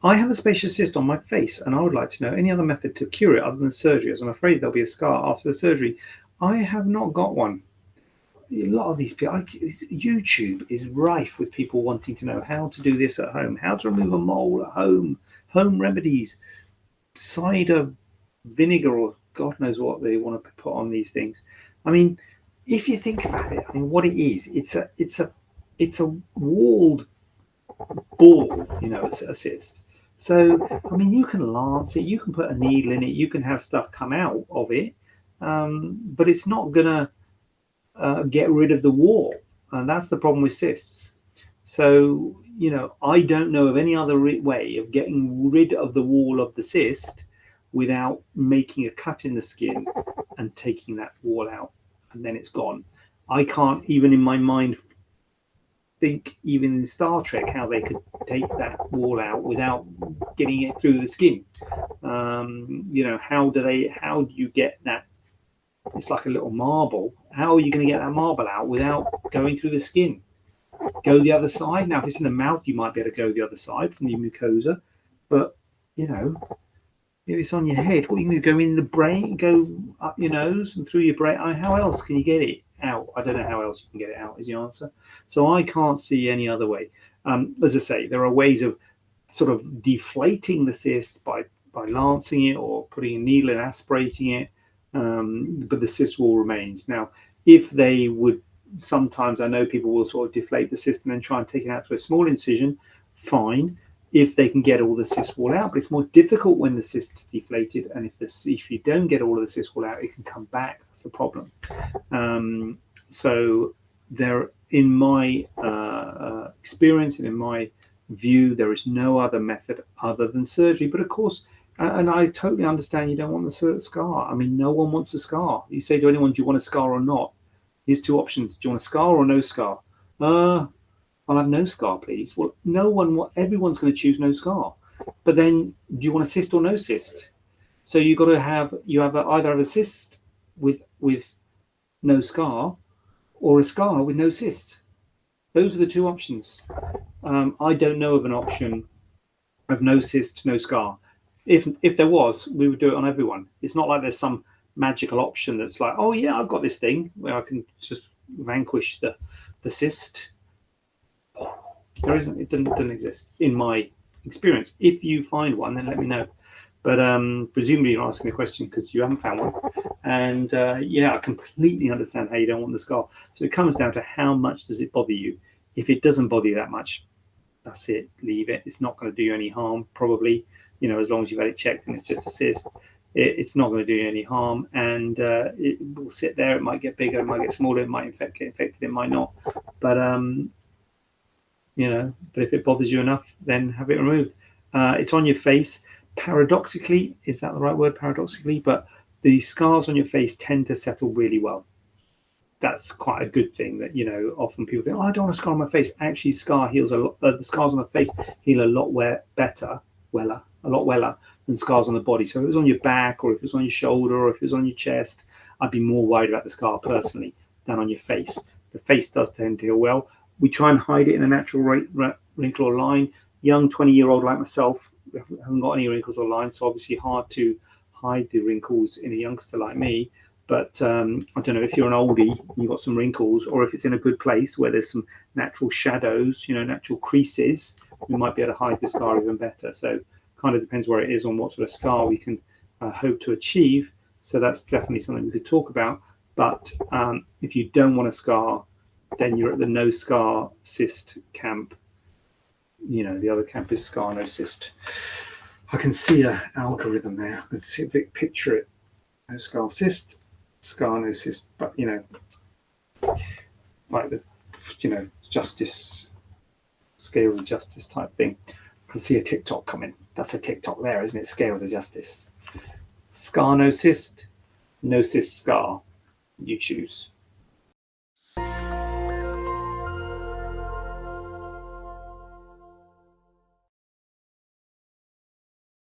I have a spacious cyst on my face, and I would like to know any other method to cure it other than surgery, as I'm afraid there'll be a scar after the surgery. I have not got one. A lot of these people, YouTube is rife with people wanting to know how to do this at home, how to remove a mole at home remedies, cider vinegar, or God knows what they want to put on these things. I mean, if you think about it, I mean, what it is, it's a walled ball, it's a cyst. So, I mean, you can lance it, you can put a needle in it, you can have stuff come out of it, but it's not gonna get rid of the wall, and that's the problem with cysts. So, I don't know of any other way of getting rid of the wall of the cyst without making a cut in the skin and taking that wall out, and then it's gone. I can't even in my mind think, even in Star Trek, how they could take that wall out without getting it through the skin. How do you get that? It's like a little marble. How are you going to get that marble out without going through the skin? Go the other side. Now, if it's in the mouth, you might be able to go the other side from the mucosa. But, if it's on your head, what are you going to go in the brain, go up your nose and through your brain? How else can you get it out? I don't know how else you can get it out, is the answer. So I can't see any other way. As I say, there are ways of sort of deflating the cyst by lancing it or putting a needle and aspirating it. But the cyst wall remains. Now, if they would, sometimes I know people will sort of deflate the cyst and then try and take it out through a small incision, fine, if they can get all the cyst wall out. But it's more difficult when the cyst's deflated, and if you don't get all of the cyst wall out, it can come back. That's the problem. So there, in my experience and in my view, there is no other method other than surgery. But of course, and I totally understand you don't want the scar. I mean, no one wants a scar. You say to anyone, do you want a scar or not? Here's two options. Do you want a scar or no scar? I'll have no scar, please. Well, everyone's going to choose no scar. But then, do you want a cyst or no cyst? So you either have a cyst with no scar, or a scar with no cyst. Those are the two options. I don't know of an option of no cyst, no scar. If there was, we would do it on everyone. It's not like there's some magical option that's like, oh yeah, I've got this thing where I can just vanquish the cyst. There isn't. It doesn't exist in my experience. If you find one, then let me know. But presumably you're asking a question because you haven't found one. And I completely understand how you don't want the scar. So it comes down to how much does it bother you. If it doesn't bother you that much, that's it. Leave it. It's not going to do you any harm, probably. As long as you've had it checked and it's just a cyst, it's not going to do you any harm. And it will sit there. It might get bigger. It might get smaller. It might get infected. It might not. But but if it bothers you enough, then have it removed. It's on your face. Paradoxically, is that the right word? Paradoxically, but the scars on your face tend to settle really well. That's quite a good thing. That often people think, "Oh, I don't want a scar on my face." Actually, scar heals a lot. The scars on the face heal a lot weller than scars on the body. So if it was on your back, or if it was on your shoulder, or if it was on your chest, I'd be more worried about the scar personally than on your face. The face does tend to heal well. We try and hide it in a natural wrinkle or line. Young 20-year-old like myself hasn't got any wrinkles or lines, so obviously hard to hide the wrinkles in a youngster like me. But I don't know if you're an oldie and you've got some wrinkles, or if it's in a good place where there's some natural shadows, natural creases, we might be able to hide the scar even better. So kind of depends where it is on what sort of scar we can hope to achieve. So that's definitely something we could talk about. But if you don't want a scar, then you're at the no scar cyst camp. The other camp is scar no cyst. I can see an algorithm there. I can picture it. No scar cyst, scar no cyst. But like the justice, scales of justice type thing. I can see a TikTok coming. That's a TikTok there, isn't it? Scales of justice. Scar no cyst, no cyst scar. You choose.